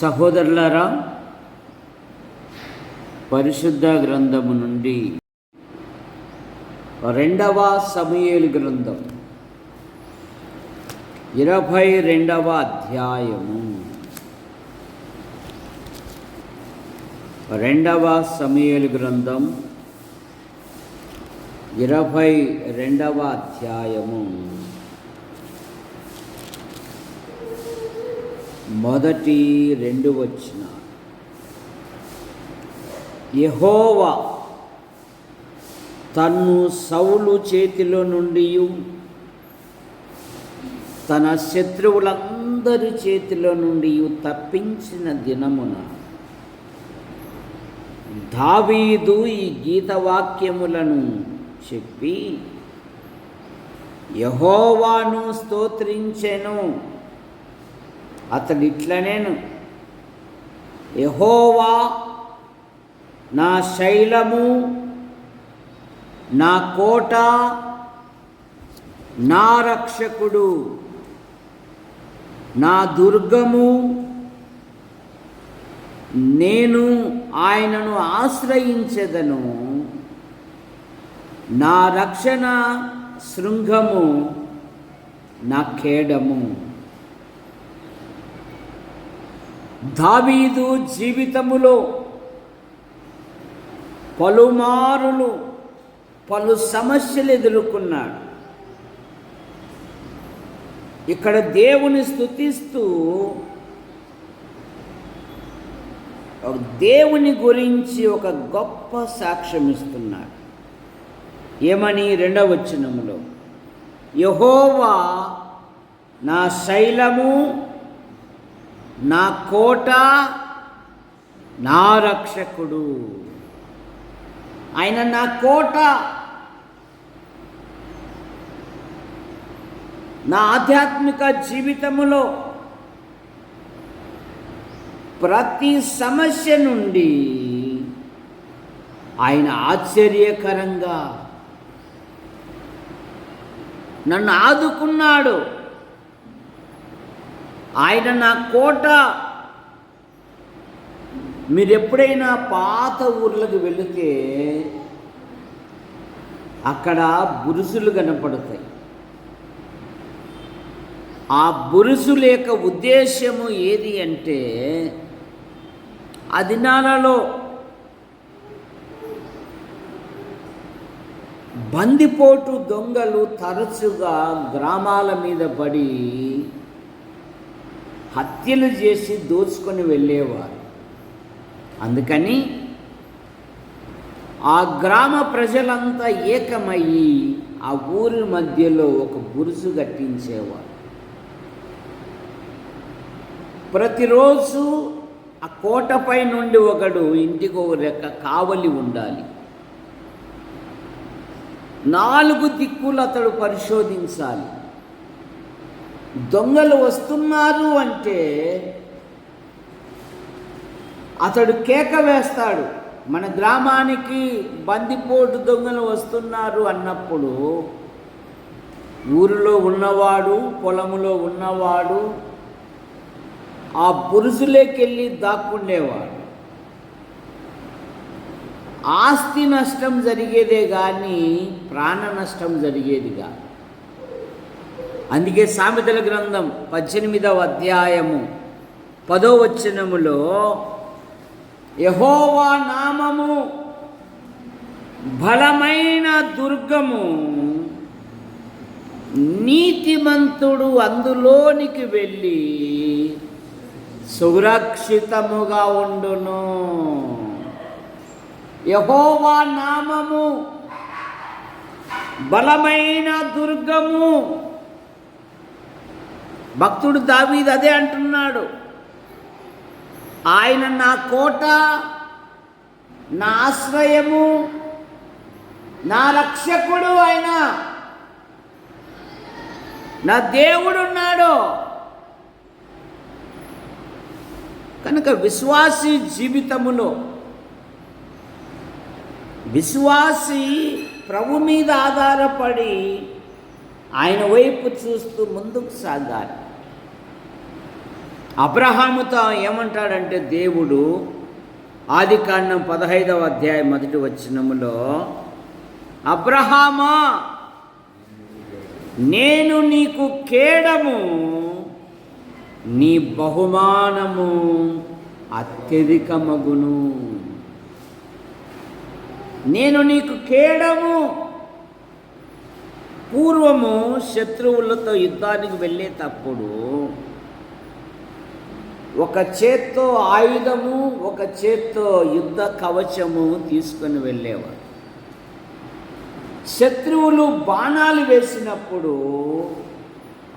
సహోదరులారా, పరిశుద్ధ గ్రంథము నుండి 2వ సమూయేలు గ్రంథం 22వ అధ్యాయము. 2వ సమూయేలు గ్రంథం 22వ అధ్యాయము మొదటి 2 వచనాలు. యెహోవా తన్ను సౌలు చేతిలో నుండి తన శత్రువులందరి చేతిలో నుండి తప్పించిన దినమున దావీదు ఈ గీతవాక్యములను చెప్పి యెహోవాను స్తోత్రించెను. అతడు ఇట్లనేను: యెహోవా నా శైలము, నా కోట, నా రక్షకుడు, నా దుర్గము, నేను ఆయనను ఆశ్రయించెదను. నా రక్షణ శృంగము, నా కేడము. దావీదు జీవితములో పలుమారులు పలు సమస్యలు ఎదుర్కొన్నాడు. ఇక్కడ దేవుని స్తుతిస్తూ దేవుని గురించి ఒక గొప్ప సాక్ష్యం ఇస్తున్నాడు. ఏమని? 2వ వచనములో, యెహోవా నా శైలము, నా కోట, నా రక్షకుడు. ఆయన నా కోట. నా ఆధ్యాత్మిక జీవితములో ప్రతి సమస్య నుండి ఆయన ఆశ్చర్యకరంగా నన్ను ఆదుకున్నాడు. ఆయన నా కోట. మీరు ఎప్పుడైనా పాత ఊర్లకు వెళితే అక్కడ బురుసులు కనపడతాయి. ఆ బురుసుల యొక్క ఉద్దేశము ఏది అంటే, ఆ దినాలలో బందిపోటు దొంగలు తరచుగా గ్రామాల మీద పడి హత్యలు చేసి దోచుకొని వెళ్ళేవారు. అందుకని ఆ గ్రామ ప్రజలంతా ఏకమయ్యి ఆ ఊరి మధ్యలో ఒక బురుసు కట్టించేవారు. ప్రతిరోజు ఆ కోటపై నుండి ఒకడు ఇంటికి ఒక రెక్క కావలి ఉండాలి. 4 దిక్కులు అతడు పరిశోధించాలి. దొంగలు వస్తున్నారు అంటే అతడు కేక వేస్తాడు. మన గ్రామానికి బందిపోటు దొంగలు వస్తున్నారు అన్నప్పుడు ఊరిలో ఉన్నవాడు, పొలములో ఉన్నవాడు ఆ బురుజులోకెళ్ళి దాక్కుండేవాడు. ఆస్తి నష్టం జరిగేదే కానీ ప్రాణ నష్టం జరిగేదిగా. అందుకే సామెతల గ్రంథం 18వ అధ్యాయము 10వ వచనములో, యెహోవా నామము బలమైన దుర్గము, నీతిమంతుడు అందులోనికి వెళ్ళి సురక్షితముగా ఉండును. యెహోవా నామము బలమైన దుర్గము. భక్తుడు దావీదు అదే అంటున్నాడు. ఆయన నా కోట, నా ఆశ్రయము, నా రక్షకుడు. ఆయన నా దేవుడున్నాడు. కనుక విశ్వాసి జీవితములో విశ్వాసి ప్రభు మీద ఆధారపడి ఆయన వైపు చూస్తూ ముందుకు సాగాలి. అబ్రహాముతో ఏమంటాడంటే దేవుడు ఆదికాండం 15వ అధ్యాయం 1వ వచనములో, అబ్రహామా, నేను నీకు కేడము, నీ బహుమానము అత్యధికమగును. నేను నీకు కేడము. పూర్వము శత్రువులతో యుద్ధానికి వెళ్ళేటప్పుడు ఒక చేత్తో ఆయుధము, ఒక చేత్తో యుద్ధ కవచము తీసుకొని వెళ్ళేవారు. శత్రువులు బాణాలు వేసినప్పుడు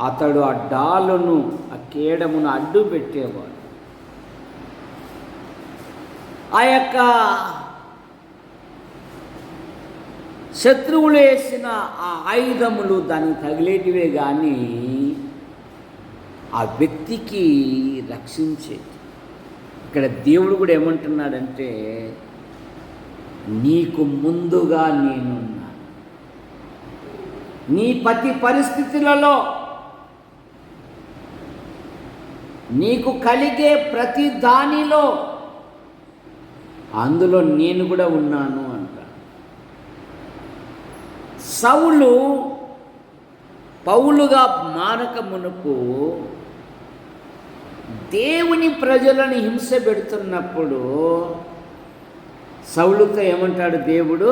అతడు ఆ డాలును, ఆ కేడమును అడ్డు పెట్టేవాడు. ఆ యొక్క శత్రువులు వేసిన ఆ ఆయుధములు దానికి తగిలేటివే కానీ ఆ వ్యక్తికి రక్షించేది. ఇక్కడ దేవుడు కూడా ఏమంటున్నాడంటే, నీకు ముందుగా నేనున్నా. నీ ప్రతి పరిస్థితులలో, నీకు కలిగే ప్రతి దానిలో అందులో నేను కూడా ఉన్నాను అంట. సౌలు పౌలుగా మారక మునుపు దేవుని ప్రజలను హింస పెడుతున్నప్పుడు సౌలుతో ఏమంటాడు దేవుడు,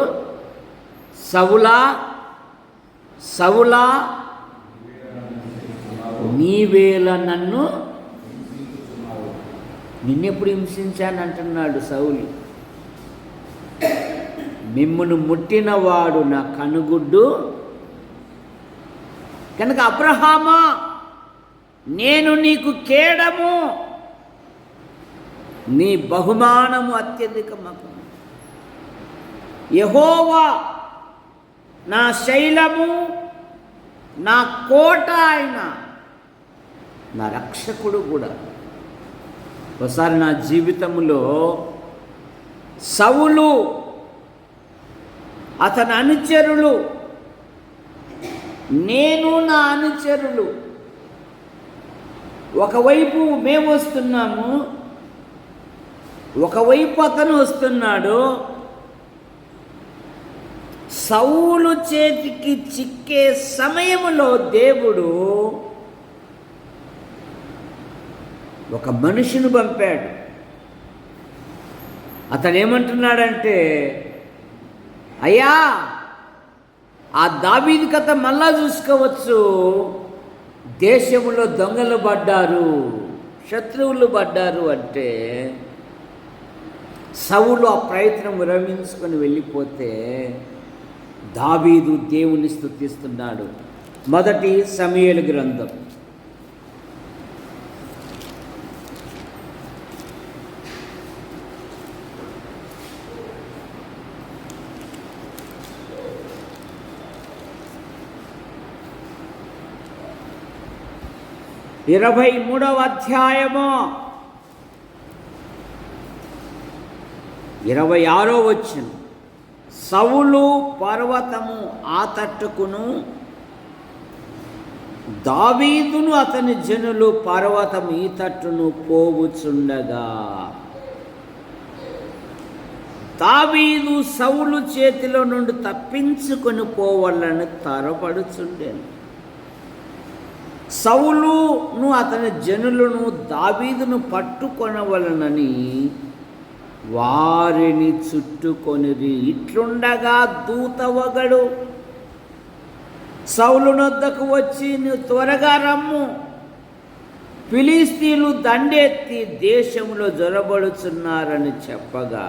సౌలా సౌలా నీవేళ నన్ను, నిన్నెప్పుడు హింసించానంటున్నాడు సౌలు. మిమ్మును ముట్టినవాడు నా కనుగుడ్డు. కనుక అబ్రహామా, నేను నీకు కేడము, నీ బహుమానము అత్యధికమగు. యెహోవా నా శైలము, నా కోట, ఆయన నా రక్షకుడు కూడా. ఒకసారి నా జీవితంలో సౌలు, అతని అనుచరులు, నేను నా అనుచరులు ఒకవైపు మేము వస్తున్నాము, ఒకవైపు అతను వస్తున్నాడు. సౌలు చేతికి చిక్కే సమయంలో దేవుడు ఒక మనిషిని పంపాడు. అతను ఏమంటున్నాడంటే, అయ్యా, ఆ దావీదు కథ మళ్ళా చూసుకోవచ్చు. దేశంలో దొంగలు పడ్డారు, శత్రువులు పడ్డారు అంటే సౌలు ఆ ప్రయత్నం విరమించుకొని వెళ్ళిపోతే దావీదు దేవుని స్తుతిస్తున్నాడు. 1 సమూయేలు గ్రంథం 23వ అధ్యాయము 26వ వచనం. సౌలు పర్వతము ఆ తట్టుకును, దావీదును అతని జనులు పర్వతం ఈ తట్టును పోవుచుండగా, దావీదు సౌలు చేతిలో నుండి తప్పించుకొని పోవాలని త్వరపడుచుండెను. సౌలును అతని జనులను దావీదును పట్టుకొనవలనని వారిని చుట్టుకొనిరి. ఇట్లుండగా దూత ఒకడు సౌలునొద్దకు వచ్చి, నువ్వు త్వరగా రమ్ము, ఫిలిస్తీన్లు దండెత్తి దేశంలో జొరబడుచున్నారని చెప్పగా,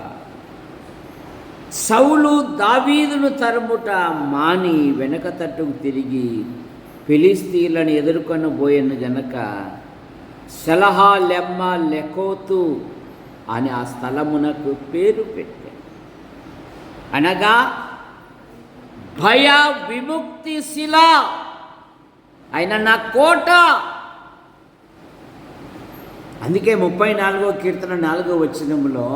సౌలు దావీదును తరుముట మాని వెనక తట్టుకు తిరిగి ఫిలిస్తీన్లను ఎదుర్కొని పోయిన గనక సెలహా లెమ్మ లెకోతు అని ఆ స్థలమునకు పేరు పెట్టాడు. అనగా భయ విముక్తి శిల, ఆయన నా కోట. అందుకే 34వ కీర్తన 4వ వచనములో,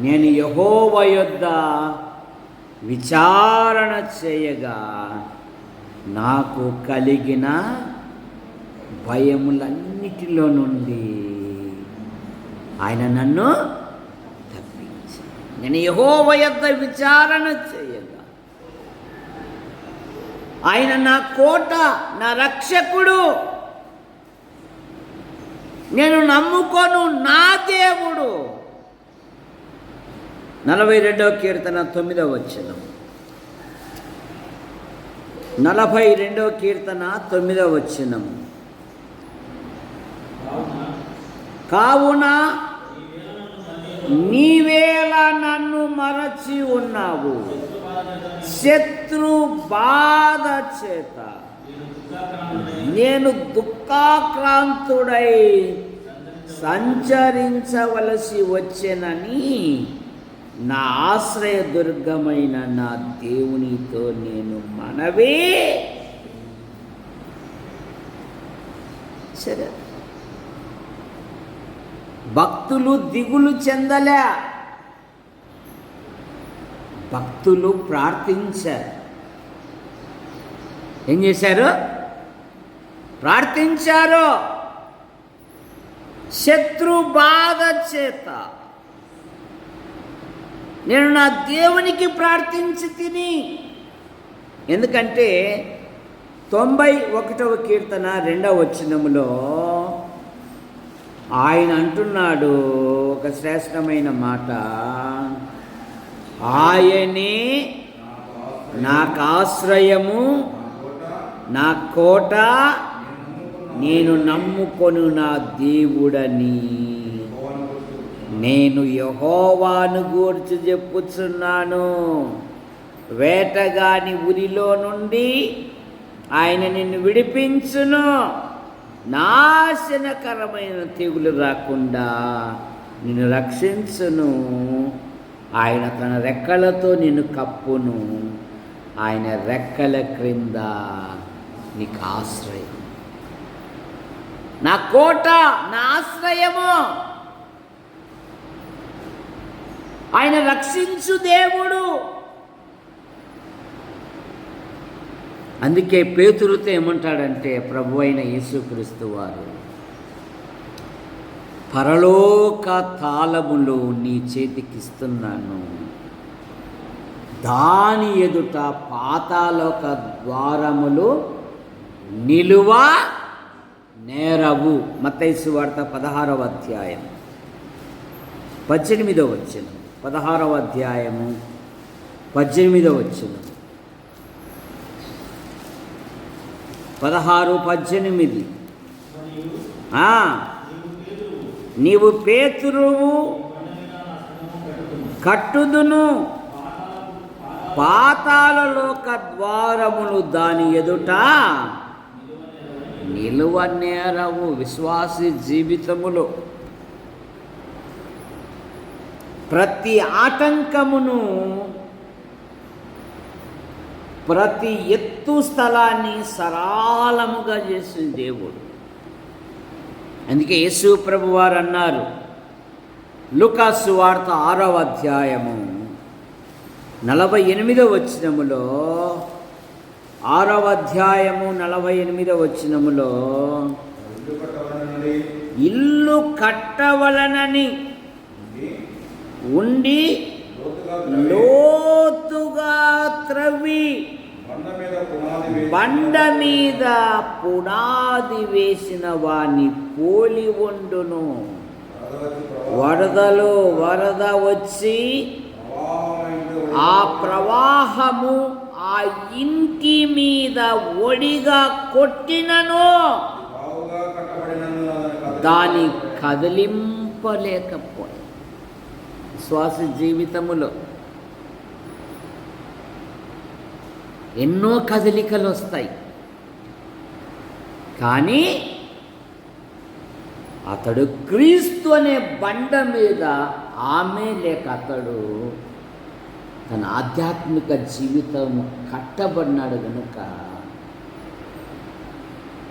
నేను యెహోవా యొద్ద విచారణ చేయగా నాకు కలిగిన భయములన్నిటిలో నుండి ఆయన నన్ను తప్పించి నేను యెహోవా యొద్ద విచారణ చేయగా ఆయన నా కోట, నా రక్షకుడు, నేను నమ్ముకొను నా దేవుడు. 42వ కీర్తన 9వ వచనం. 42వ కీర్తన 9వ వచనం. కావున నీవేళ నన్ను మరచి ఉన్నావు, శత్రు బాధ చేత నేను దుఃఖాక్రాంతుడై సంచరించవలసి వచ్చెనని నా ఆశ్రయ దుర్గమైన నా దేవునితో నేను మనవి. సరే, భక్తులు దిగులు చెందలే, భక్తులు ప్రార్థించారు. ఏం చేశారు? ప్రార్థించారు. శత్రు బాధ చేత నేను నా దేవునికి ప్రార్థించి తిని. ఎందుకంటే 91వ కీర్తన 2వ వచనములో ఆయన అంటున్నాడు ఒక శ్రేష్టమైన మాట, ఆయనే నాకు ఆశ్రయము, నా కోట, నేను నమ్ముకొను నా దేవుడని నేను యెహోవాను గూర్చి చెప్పుచున్నాను. వేటగాని ఉరిలో నుండి ఆయన నిన్ను విడిపించును, నాశనకరమైన తెగులు రాకుండా నిన్ను రక్షించును. ఆయన తన రెక్కలతో నిన్ను కప్పును, ఆయన రెక్కల క్రింద నీకు ఆశ్రయం. నా కోట, నా ఆశ్రయము, ఆయన రక్షించు దేవుడు. అందుకే పేతురుతో ఏమంటాడంటే ప్రభు అయిన యేసుక్రీస్తు వారు, పరలోక తాళములు నీ చేతికిస్తున్నాను, దాని ఎదుట పాతాళోక ద్వారములు నిలువ నేరవు. మత్తయి సువార్త 16వ అధ్యాయం 18వ వచనం. 16వ అధ్యాయము 18వ వచనం. 16:18. నీవు పేతురువు కట్టుదును, పాతాళలోక ద్వారములు దాని ఎదుట నిలువ నేరవు. విశ్వాసి జీవితములో ప్రతి ఆటంకమును, ప్రతి ఎత్తు స్థలాన్ని సరళముగా చేసిన దేవుడు. అందుకే యేసు ప్రభు వారు అన్నారు లూకా సువార్త 6వ అధ్యాయము 48వ వచనములో, 6వ అధ్యాయము 48వ వచనములో, ఇల్లు కట్టవలనని ఉండి లోతుగా త్రవ్వి బండ మీద పునాది వేసిన వాని పోలి ఉండును. వరద వచ్చి ఆ ప్రవాహము ఆ ఇంటి మీద ఒడిగా కొట్టినను దాని కదిలింపలేకపోయి. శ్వాస జీవితములో ఎన్నో కదలికలు వస్తాయి, కానీ అతడు క్రీస్తు అనే బండ మీద ఆమె లేక అతడు తన ఆధ్యాత్మిక జీవితము కట్టబడినాడు కనుక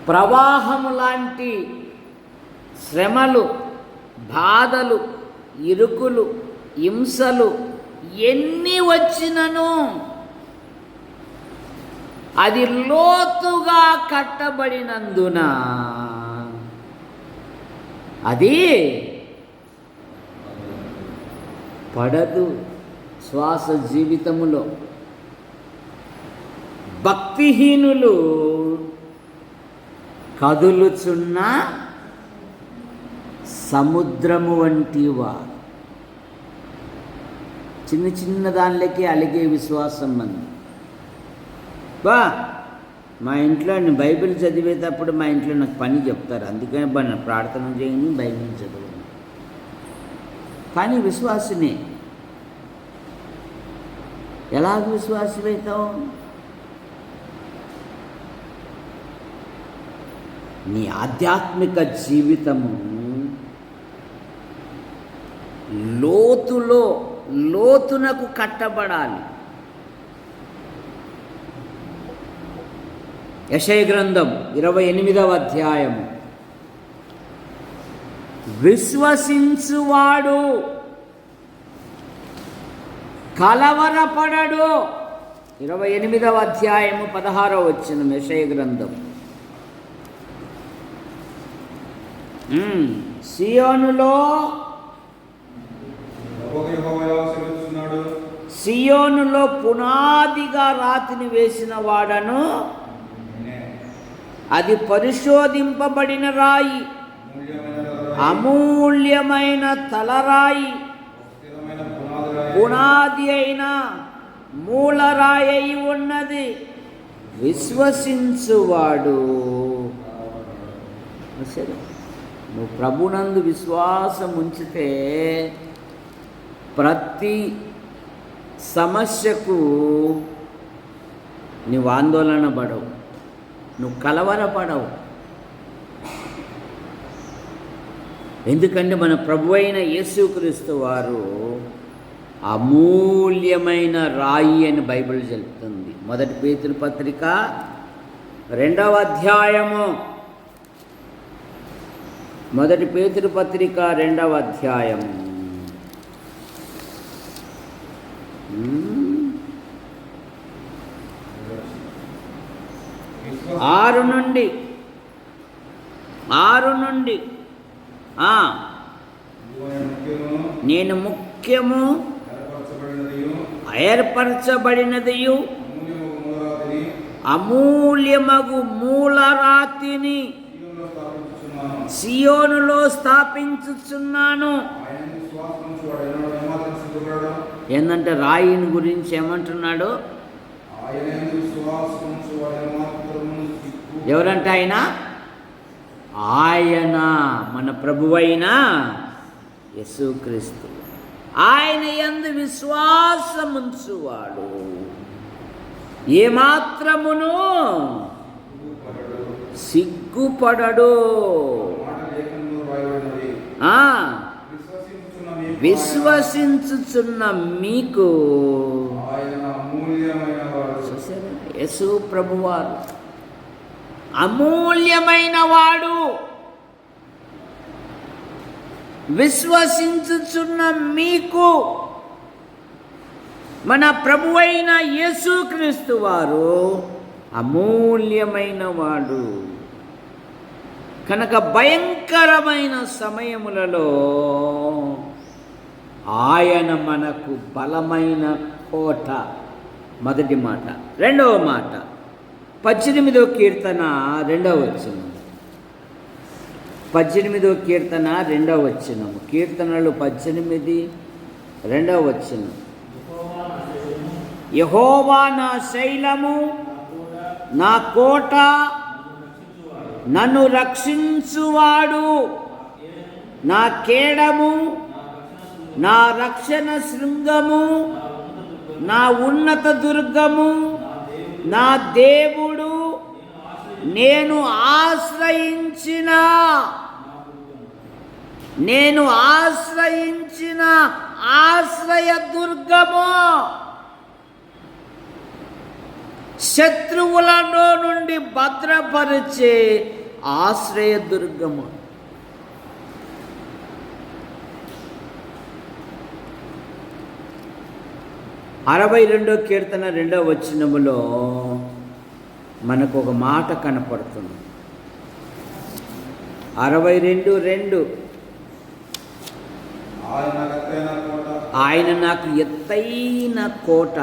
ప్రవాహము లాంటి శ్రమలు, బాధలు, ఇరుకులు, హింసలు ఎన్ని వచ్చినను అది లోతుగా కట్టబడినందున అది పడదు శ్వాస జీవితములో. భక్తిహీనులు కదులుచున్న సముద్రము వంటి వారు. చిన్న చిన్న దానిలోకి అలిగే విశ్వాసం మంది. మా ఇంట్లో నేను బైబిల్ చదివేటప్పుడు మా ఇంట్లో నాకు పని చెప్తారు, అందుకని ప్రార్థన చేయని బైబిల్ చదవను. కానీ విశ్వాసనే. ఎలాగ విశ్వాసమవుతావు? నీ ఆధ్యాత్మిక జీవితము లోతునకు కట్టబడాలి. యెషయా గ్రంథం 28వ అధ్యాయము. విశ్వసించువాడు కలవరపడడు. 28వ అధ్యాయము 16వ వచనం యెషయా గ్రంథం. సియోనులో పునాదిగా రాతిని వేసిన వాడను, అది పరిశోధింపబడిన రాయి, అమూల్యమైన తలరాయి, పునాది అయిన మూలరాయి అయి ఉన్నది. విశ్వసించువాడు. నువ్వు ప్రభునందు విశ్వాసం ఉంచితే ప్రతి సమస్యకు నువ్వు ఆందోళన పడవు, నువ్వు కలవరపడవు. ఎందుకంటే మన ప్రభు అయిన యేసుక్రీస్తు వారు అమూల్యమైన రాయి అని బైబిల్ చెప్తుంది. 1 పేతురు పత్రిక 2వ అధ్యాయము. 1 పేతురు పత్రిక 2వ అధ్యాయము. 6 నుండి నేను ముఖ్యము ఏర్పరచబడినదియు అమూల్యమగు మూలరాతిని సియోనులో స్థాపించుచున్నాను. ఏంటంటే రాయిని గురించి ఏమంటున్నాడు? ఎవరంటే ఆయన మన ప్రభువైన యేసుక్రీస్తు. ఆయన యందు విశ్వాసముంచువాడు ఏమాత్రమును సిగ్గుపడడు. విశ్వసించుచున్న మీకు యేసు ప్రభువారు అమూల్యమైన వాడు. విశ్వసించుచున్న మీకు మన ప్రభువైన యేసుక్రీస్తు వారు అమూల్యమైన వాడు. కనుక భయంకరమైన సమయములలో ఆయన మనకు బలమైన కోట. మొదటి మాట. రెండవ మాట 18వ కీర్తన 2వ వచనం. 18వ కీర్తన 2వ వచనం. కీర్తనలు 18 2వ వచనం. యెహోవా నా శైలము, నా కోట, నన్ను రక్షించువాడు, నా కేడము, నా రక్షణ శృంగము, నా ఉన్నత దుర్గము, నా దేవుడు, నేను ఆశ్రయించిన ఆశ్రయ దుర్గము, శత్రువులలో నుండి భద్రపరిచే ఆశ్రయ దుర్గము. అరవై 62వ కీర్తన 2వ వచనములో మనకు ఒక మాట కనపడుతుంది. 62:2 ఆయన నాకు ఎత్తైన కోట,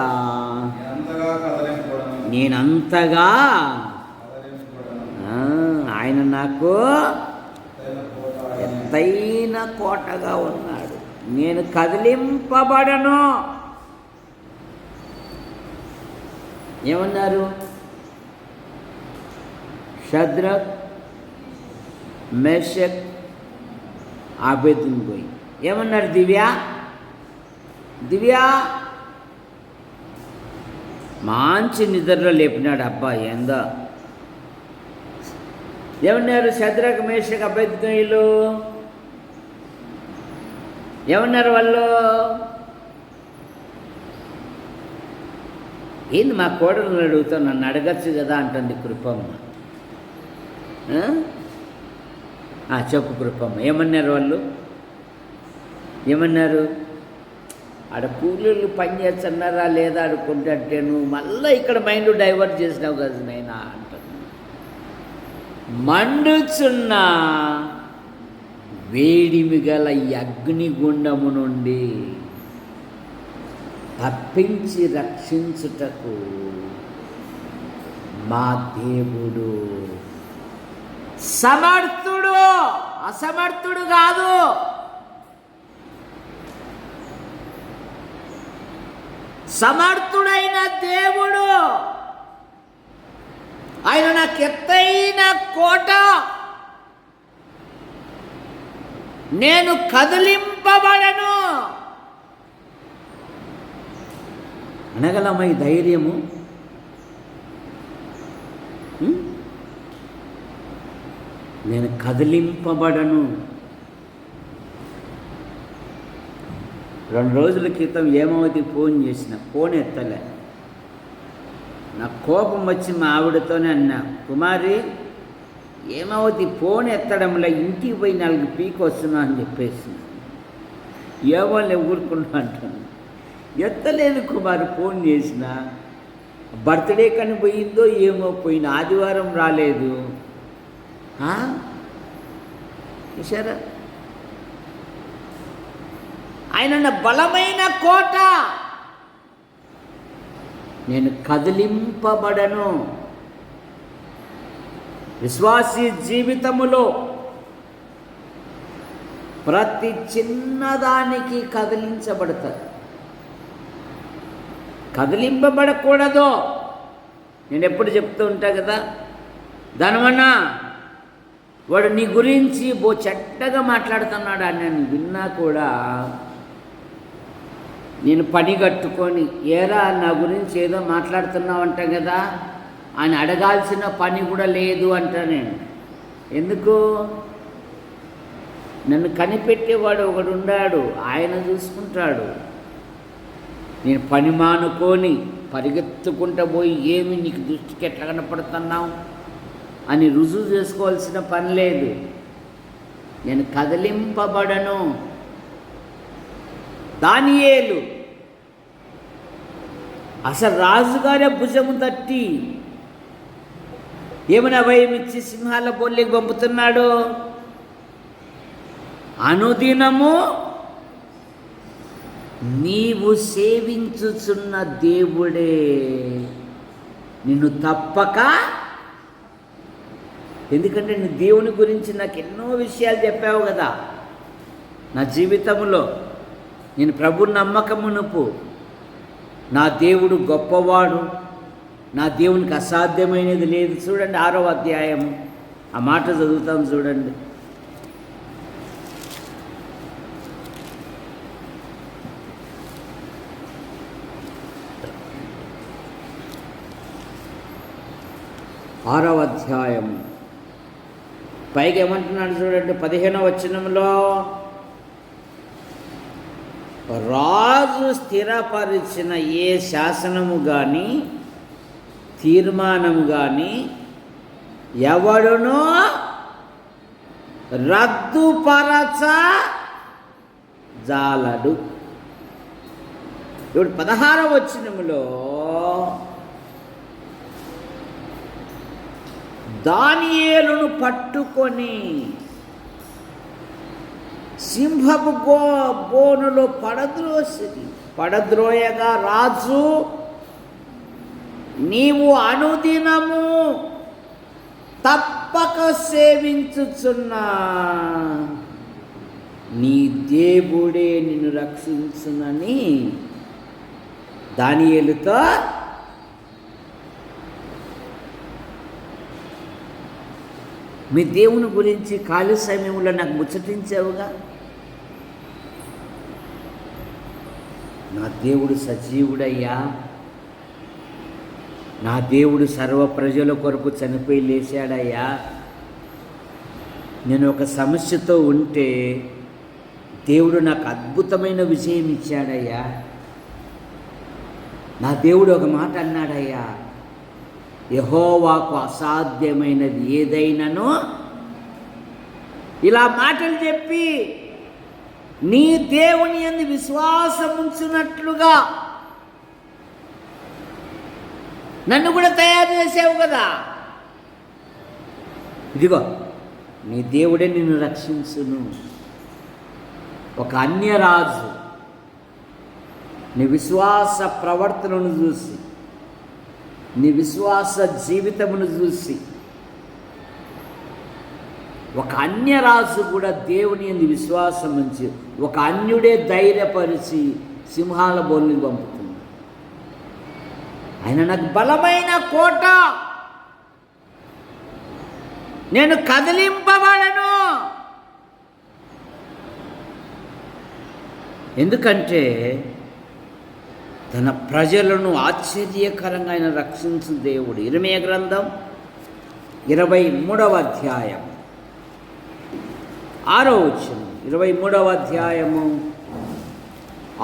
నేనంతగా ఆయన నాకు ఎత్తైన కోటగా ఉన్నాడు, నేను కదిలింపబడను. ఏమన్నారు? షద్రక్, మేషక్, అబేద్నెగో ఏమన్నారు? దివ్య మంచి నిద్రలో లేపినాడు. అబ్బా ఏందో. ఏమన్నారు? షద్రక్, మేషక్, అబేద్నెగోలు ఏమన్నారు వాళ్ళు? ఏంది మా కోడలను అడుగుతావు, నన్ను అడగచ్చు కదా అంటుంది కృపమ్మ. చెప్పు కృపమ్మ, ఏమన్నారు వాళ్ళు? ఏమన్నారు? ఆడ కూలీలు పని చేస్తున్నారా లేదా అనుకుంటే నువ్వు మళ్ళీ ఇక్కడ మైండ్ డైవర్ట్ చేసినావు కదా నైనా అంటున్నా. మండుచున్న వేడిమి గల ఈ అగ్నిగుండము నుండి తప్పించి రక్షించుటకు మా దేవుడు సమర్థుడు, అసమర్థుడు కాదు. సమర్థుడైన దేవుడు. ఆయన నాకు ఎత్తైన కోట, నేను కదిలింపబడను అనగలమై ధైర్యము. నేను కదిలింపబడను. 2 రోజుల క్రితం ఏమవుతుంది ఫోన్ చేసిన, ఫోన్ ఎత్తలే. నాకు కోపం వచ్చి మా ఆవిడతోనే అన్నా, కుమారి ఏమవుతుంది ఫోన్ ఎత్తడంలో, ఇంటికి పోయి 4 పీకి వస్తున్నా అని చెప్పేసి. ఏమో ఊరుకున్నా అంటాను. ఎత్తలేదు కుమారి, ఫోన్ చేసిన. బర్త్డే కని పోయిందో ఏమో, పోయిన ఆదివారం రాలేదు. చూసారా? ఆయన బలమైన కోట, నేను కదిలింపబడను. విశ్వాసీ జీవితములో ప్రతి చిన్నదానికి కదిలించబడతారు. కదిలింపబడకూడదు. నేను ఎప్పుడు చెప్తూ ఉంటా కదా, ధనమన్నా వాడు నీ గురించి చెడ్డగా మాట్లాడుతున్నాడు అని నేను విన్నా కూడా నేను పని కట్టుకొని, ఏరా నా గురించి ఏదో మాట్లాడుతున్నావు అంట కదా అని అడగాల్సిన పని కూడా లేదు అంట నేను. ఎందుకు? నన్ను కనిపెట్టేవాడు ఒకడు ఉన్నాడు, ఆయన చూసుకుంటాడు. నేను పని మానుకొని పరిగెత్తుకుంటూ పోయి ఏమి నీకు దృష్టికి ఎట్లా కనపడుతున్నావు అని రుజువు చేసుకోవాల్సిన పని లేదు. నేను కదిలింపబడను. దానియేలు అసలు రాజుగారే భుజము తట్టి ఏమైనా భయం ఇచ్చి సింహాల బోళ్ళకి పంపుతున్నాడు. అనుదినము నీవు సేవించుచున్న దేవుడే నిన్ను తప్పక, ఎందుకంటే నీ దేవుని గురించి నాకు ఎన్నో విషయాలు చెప్పావు కదా నా జీవితంలో. నేను ప్రభుని నమ్మకమునుపు నా దేవుడు గొప్పవాడు, నా దేవునికి అసాధ్యమైనది లేదు. చూడండి 6వ అధ్యాయం ఆ మాట చదువుతాం చూడండి. ఆరవ అధ్యాయం పైకి ఏమంటున్నాడు చూడండి. 15వ వచనంలో రాజు స్థిరపరిచిన ఏ శాసనము కానీ తీర్మానము కానీ ఎవడునో రద్దుపరచ జాలడు. ఇప్పుడు 16వ వచనములో దానియేలును పట్టుకొని సింహపు బోనులో పడద్రోయగా రాజు నీవు అనుదినము తప్పక సేవించుచున్నా నీ దేవుడే నిన్ను రక్షించునని దానియేలుతో మీ దేవుని గురించి ఖాళీ సమయంలో నాకు ముచ్చటించావుగా. నా దేవుడు సజీవుడయ్యా, నా దేవుడు సర్వ ప్రజల కొరకు చనిపోయి లేచాడయ్యా, నేను ఒక సమస్యతో ఉంటే దేవుడు నాకు అద్భుతమైన విజయం ఇచ్చాడయ్యా, నా దేవుడు ఒక మాట అన్నాడయ్యా, యెహోవాకు అసాధ్యమైనది ఏదైనాను. ఇలా మాటలు చెప్పి నీ దేవుని యందు విశ్వాసం ఉంచున్నట్లుగా నన్ను కూడా తయారు చేసావు కదా. ఇదిగో నీ దేవుడే నిన్ను రక్షించును. ఒక అన్యరాజు నీ విశ్వాస ప్రవర్తనను చూసి, నీ విశ్వాస జీవితమును చూసి ఒక అన్యరాజు కూడా దేవుని యందు విశ్వాసం ఉంచి ఒక అన్యుడే ధైర్యపరిచి సింహాల బోన్లకు పంపుతుంది. ఆయన నాకు బలమైన కోట, నేను కదిలింపబడను. ఎందుకంటే తన ప్రజలను ఆశ్చర్యకరంగా ఆయన రక్షించు దేవుడు. ఇర్మీయా గ్రంథం 23వ అధ్యాయం 6వ వచనం. 23వ అధ్యాయము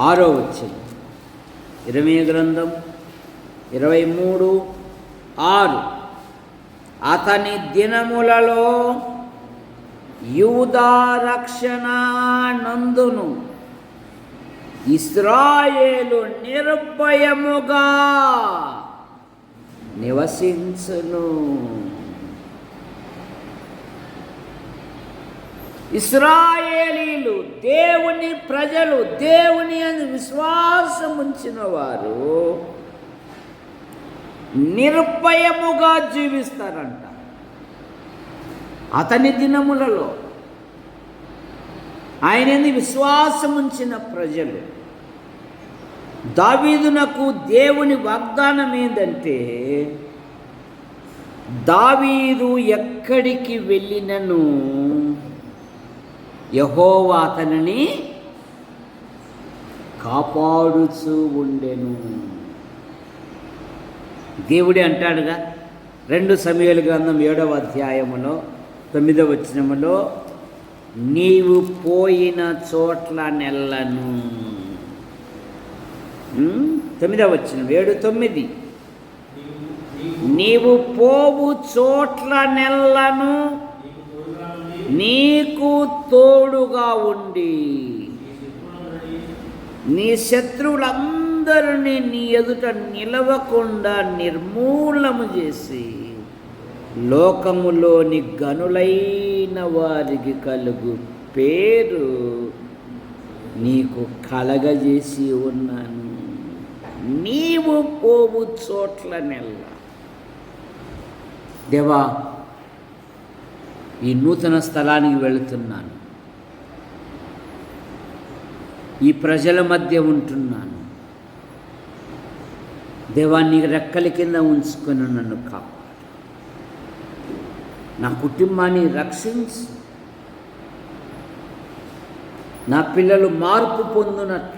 6వ వచనం. ఇర్మీయా గ్రంథం 23:6. అతని దినములలో యూదా రక్షణ నందును, ఇశ్రాయేలు నిర్భయముగా నివసించును. ఇశ్రాయేలీలు దేవుని ప్రజలు, దేవుని యందు విశ్వాసం ఉంచిన వారు నిర్భయముగా జీవిస్తారంట. అతని దినములలో ఆయన యందు విశ్వాసం ఉంచిన ప్రజలు. దావీదునకు దేవుని వాగ్దానం ఏంటంటే, దావీదు ఎక్కడికి వెళ్ళినను యెహోవా అతనిని కాపాడుచూ ఉండెను. దేవుడే అంటాడుగా 2 సమూయేలు గ్రంథం 7వ అధ్యాయములో 9వ వచనములో, నీవు పోయిన చోట్ల నెల్లను. 9వ వచనం 7:9, నీవు పోవు చోట్ల నెల్లను నీకు తోడుగా ఉండి నీ శత్రువులందరినీ నీ ఎదుట నిలవకుండా నిర్మూలము చేసి లోకములోని గనులైన వారికి కలుగు పేరు నీకు కలగజేసి ఉన్నాను. నీవు పోవు చోట్ల నెల్ల. దేవా, ఈ నూతన స్థలానికి వెళుతున్నాను, ఈ ప్రజల మధ్య ఉంటున్నాను. దేవా, నీ రెక్కల కింద ఉంచుకొని నన్ను కాపాడు, నా కుటుంబాన్ని రక్షించు, నా పిల్లలు మార్పు పొందినట్లు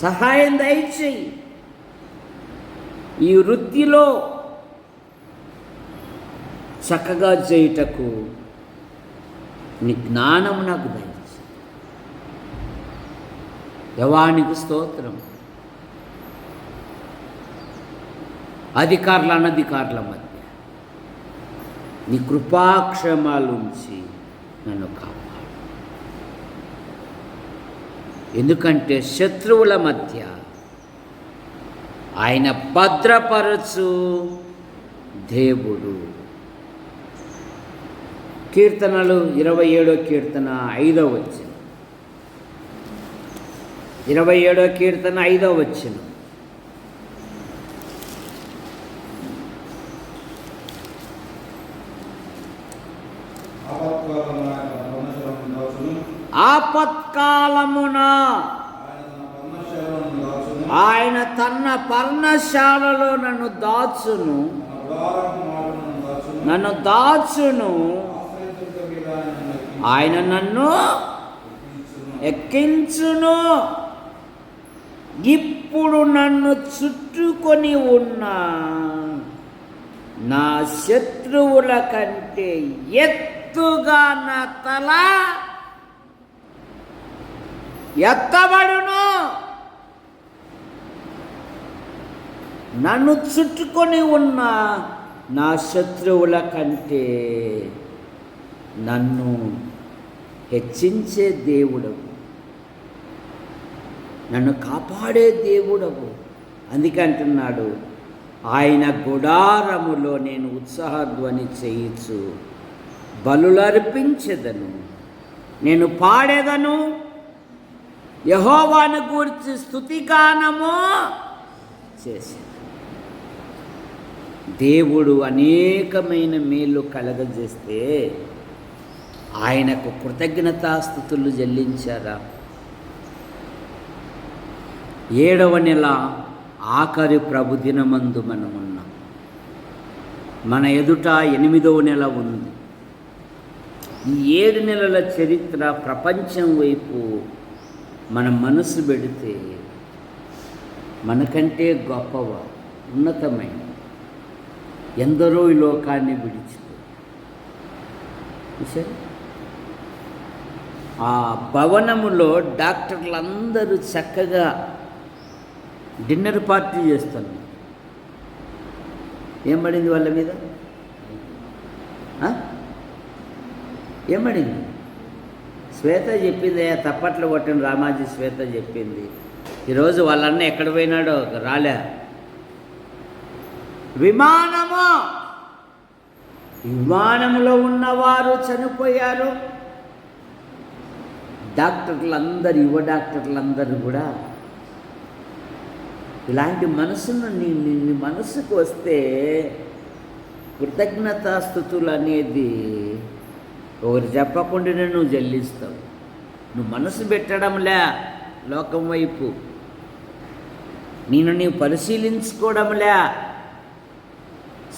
సహాయం దయచేయి. ఈ వృత్తిలో చక్కగా చేయుటకు నీ జ్ఞానము నాకు దయచేయి. యెహోవానికి స్తోత్రం. అధికారుల అనధికారుల మధ్య నీ కృపాక్షేమాలుంచి నన్ను కాపాడు. ఎందుకంటే శత్రువుల మధ్య ఆయన భద్రపరచు దేవుడు. కీర్తనలు 27వ కీర్తన 5వ వచనం. 27వ కీర్తన 5వ వచనం. ఆపత్కాలమున ఆయన తన పర్ణశాలలో నన్ను దాచును. ఆయన నన్ను ఎక్కించును. ఇప్పుడు నన్ను చుట్టుకొని ఉన్న నా శత్రువుల కంటే ఎత్తుగా నా తల ఎత్తబడును. నన్ను చుట్టుకొని ఉన్న నా శత్రువుల కంటే నన్ను హెచ్చించే దేవుడవు, నన్ను కాపాడే దేవుడవు. అందుకే అంటున్నాడు, ఆయన గుడారములో నేను ఉత్సాహధ్వని చేయించు బలులర్పించెదను, నేను పాడేదను, యెహోవాను గూర్చి స్తుతిగానము చేసేది. దేవుడు అనేకమైన మేలు కలగజేస్తే ఆయనకు కృతజ్ఞతాస్తుతులు చెల్లించారా? 7వ నెల ఆఖరి ప్రభుదినమందు మనం ఉన్నాం. మన ఎదుట 8వ నెల ఉంది. ఈ 7 నెలల చరిత్ర ప్రపంచం వైపు మన మనసు పెడితే మనకంటే గొప్పవ, ఉన్నతమైన ఎందరో ఈ లోకాన్ని విడిచిపోయి ఆ భవనములో డాక్టర్లందరూ చక్కగా డిన్నర్ పార్టీ చేస్తున్నారు. ఏం పడింది వాళ్ళ మీద? ఏం పడింది? శ్వేత చెప్పింది, తప్పట్లు కొట్టిన రామాజీ శ్వేత చెప్పింది. ఈరోజు వాళ్ళన్న ఎక్కడ పోయినాడో రాలే. విమానంలో ఉన్నవారు చనిపోయారు. డాక్టర్లందరూ, యువ డాక్టర్లందరూ కూడా ఇలాంటి మనసును నీ మనసుకు వస్తే కృతజ్ఞతాస్తుతులు అనేది ఒకరు చెప్పకుండానే నువ్వు చెల్లిస్తావు. నువ్వు మనసు పెట్టడంలే లోకం వైపు, నీవు పరిశీలించుకోవడంలే,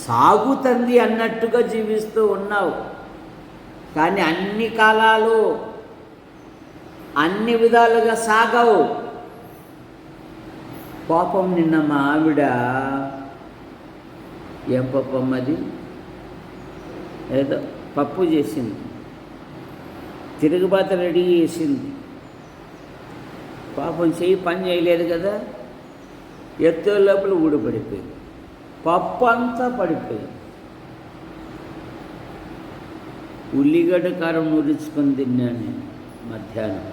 సాగుతుంది అన్నట్టుగా జీవిస్తూ ఉన్నావు. కానీ అన్ని కాలాలు అన్ని విధాలుగా సాగవు. పాపం నిన్న మా ఆవిడ ఏం పప్పం అది ఏదో పప్పు చేసింది, తిరుగుబాత రెడీ చేసింది. పాపం చెయ్యి పని చేయలేదు కదా, ఎత్తే లోపల ఊడిపడిపోయింది, పప్పు అంతా పడిపోయింది. ఉల్లిగడ్డ కారం నూరించుకొని తిన్నాను నేను మధ్యాహ్నం.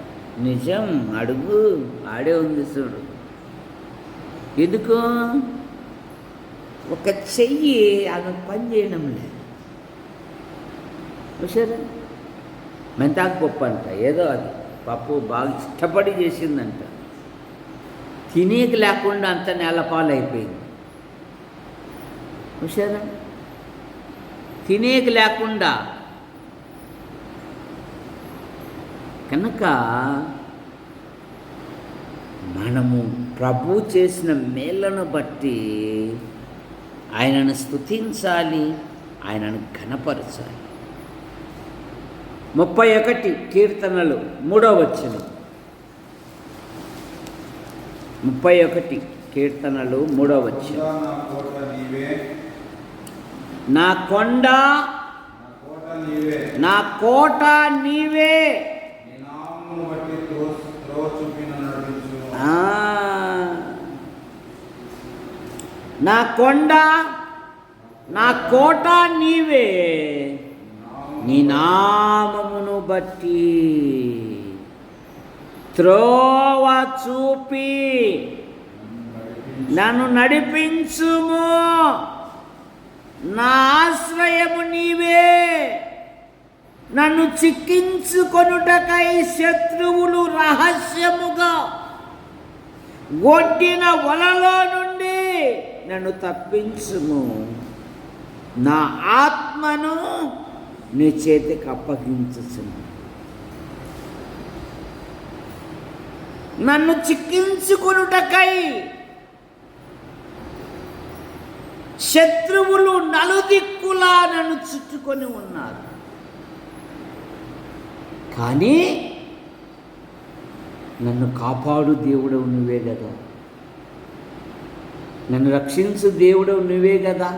నిజం, అడుగు ఆడే ఉంది చూడు. ఎందుకు? ఒక చెయ్యి ఆమె పని చేయడం లేదు. చూసారా? మెంతాకు పప్పు అంట, ఏదో అది పప్పు బాగా ఇష్టపడి చేసిందంట. తినేకి లేకుండా అంత నేలపాలైపోయింది. చూసారా? తినేకి లేకుండా. కనుక మనము ప్రభు చేసిన మేళ్లను బట్టి ఆయనను స్తుతించాలి, ఆయనను ఘనపరచాలి. 31 కీర్తనలు 3వ వచనం. 31 కీర్తనలు 3వ వచనం. నా కొండ నా కోట నీవే, నా కొండ నా కోట నీవే, నీ నామమును బట్టి త్రోవ చూపి నన్ను నడిపించుము. నా ఆశ్రయము నీవే, నన్ను చిక్కించుకొనుటకై శత్రువులు రహస్యముగా ఒడ్డిన వలలో నుండి నన్ను తప్పించుము. నా ఆత్మను నీ చేతికి అప్పగించుచును. నన్ను చిక్కించుకొనుటకై శత్రువులు నలుదిక్కులా నన్ను చుట్టుకొని ఉన్నారు. కానీ నన్ను కాపాడు దేవుడవు నువ్వే కదా, నన్ను రక్షించు దేవుడవు నువ్వే కదా.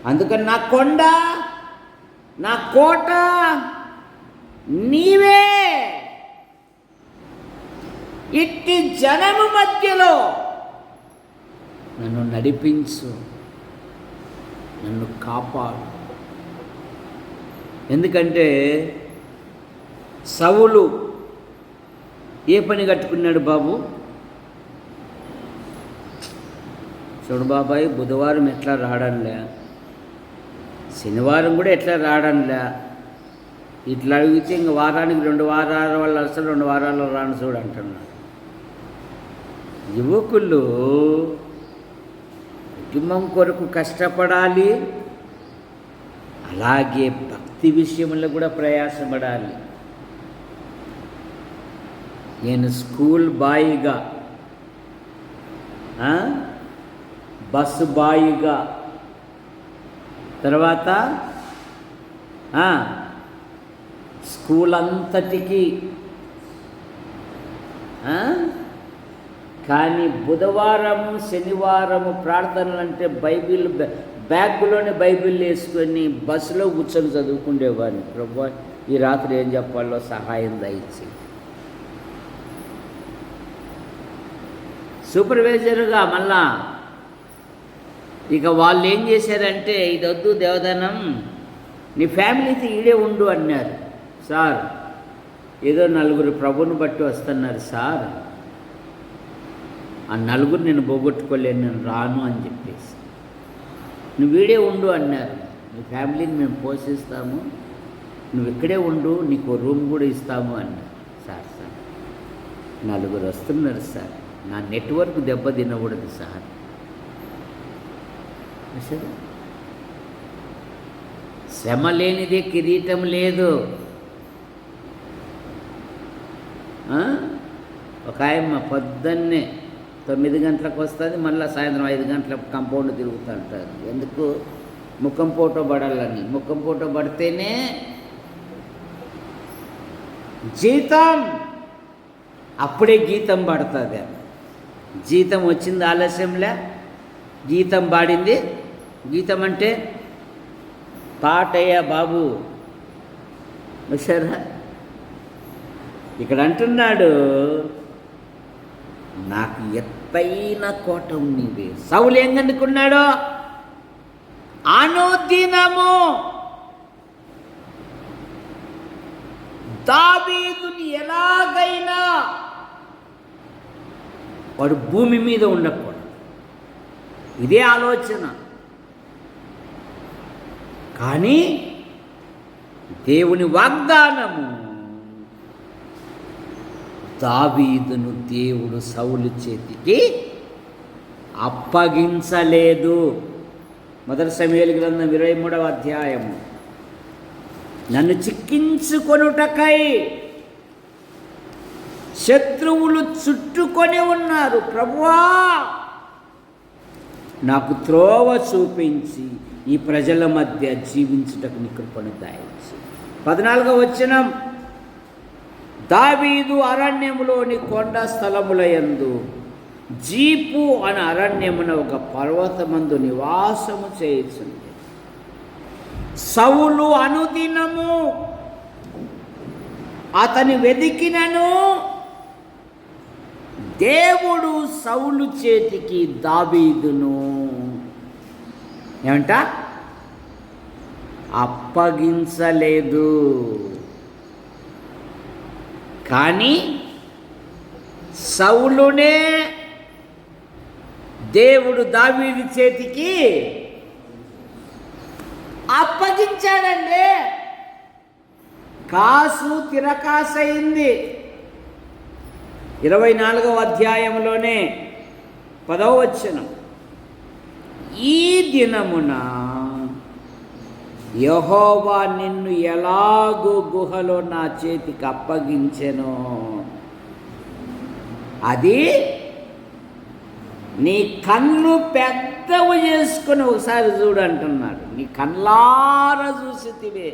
అందుకని నా కొండ, నా కోట నీవే. ఇట్టి జనము మధ్యలో నన్ను నడిపించు, నన్ను కాపాడు. ఎందుకంటే సౌలు ఏ పని కట్టుకున్నాడు బాబు? చూడు బాబాయ్, బుధవారం ఎట్లా రావడంలే, శనివారం కూడా ఎట్లా రావడంలే, ఇట్లా అడిగితే ఇంక వారానికి 2 వారాల వాళ్ళు అసలు 2 వారాల్లో రాను చూడు అంటున్నాడు. యువకులు కుటుంబం కొరకు కష్టపడాలి, అలాగే భక్తి విషయంలో కూడా ప్రయాసపడాలి. నేను స్కూల్ బాయ్గా, బస్సు బాయ్గా, తర్వాత స్కూల్ అంతటికి, కానీ బుధవారము శనివారము ప్రార్థనలు అంటే బైబిల్ బ్యాగ్లోనే బైబిల్ వేసుకొని బస్సులో కూర్చొని చదువుకుండేవాడిని. ప్రభువా, ఈ రాత్రి ఏం చెప్పాలో సహాయం దయచి. సూపర్వైజర్గా మళ్ళా ఇక వాళ్ళు ఏం చేశారంటే, ఇదొద్దు దేవదానం, నీ ఫ్యామిలీతో ఈడే ఉండు అన్నారు. సార్, ఏదో 4 ప్రభుని బట్టి వస్తున్నారు సార్, ఆ 4 నేను పోగొట్టుకోలేను, నేను రాను అని చెప్పేసి, నువ్వు వీడే ఉండు అన్నారు. నీ ఫ్యామిలీని మేము పోషిస్తాము, నువ్వు ఇక్కడే ఉండు, నీకు రూమ్ కూడా ఇస్తాము అన్నారు. సార్ 4 వస్తున్నారు సార్, నా నెట్వర్క్ దెబ్బ తినకూడదు సార్. శ్రమ లేనిదే కిరీటం లేదు. ఒక ఆయమ్మ పొద్దున్నే 9 గంటలకు వస్తుంది, మళ్ళీ సాయంత్రం 5 గంటలకు కంపౌండ్ తిరుగుతూ ఉంటారు. ఎందుకు? ముఖం ఫోటో పడాలని. ముఖం ఫోటో పడితేనే జీతం, అప్పుడే గీతం పడుతుంది. జీతం వచ్చింది ఆలస్యంలే, గీతం పాడింది. గీతం అంటే పాటయ్యా బాబు, సరే. ఇక్కడ అంటున్నాడు, నాకు ఎత్తైన కోటం నీవే. సౌలు ఏం కనుక్కున్నాడు? అనుదినము దావీదుని ఎలాగైనా వాడు భూమి మీద ఉండకూడదు, ఇదే ఆలోచన. కానీ దేవుని వాగ్దానము, దావీదును దేవుడు సౌలు చేతికి అప్పగించలేదు. 1 సమూయేలు గ్రంథం 23వ అధ్యాయము. నన్ను చిక్కించుకొనుటకై శత్రువులు చుట్టుకొని ఉన్నారు. ప్రభువా, నాకు త్రోవ చూపించి ఈ ప్రజల మధ్య జీవించుటకు నీ కృపను దయచేయి. 14వ వచనం, దావీదు అరణ్యములోని కొండ స్థలములయందు జీపు అనే అరణ్యమున ఒక పర్వతమందు నివాసము చేయుచుంది. సౌలు అనుదినము అతని వెదికినను దేవుడు సౌలు చేతికి దావీదును ఏమంట అప్పగించలేదు. కానీ సౌలునే దేవుడు దావీదు చేతికి అప్పగించాడండి. కాసు తిరకాసయింది. 24వ అధ్యాయంలోనే 10వ వచనం, ఈ దినమున యెహోవా నిన్ను ఎలాగూ గుహలో నా చేతికి అప్పగించెనో అది నీ కళ్ళు పెద్దవి చేసుకుని ఒకసారి చూడు అంటున్నాడు. నీ కళ్ళారా చూసితివే.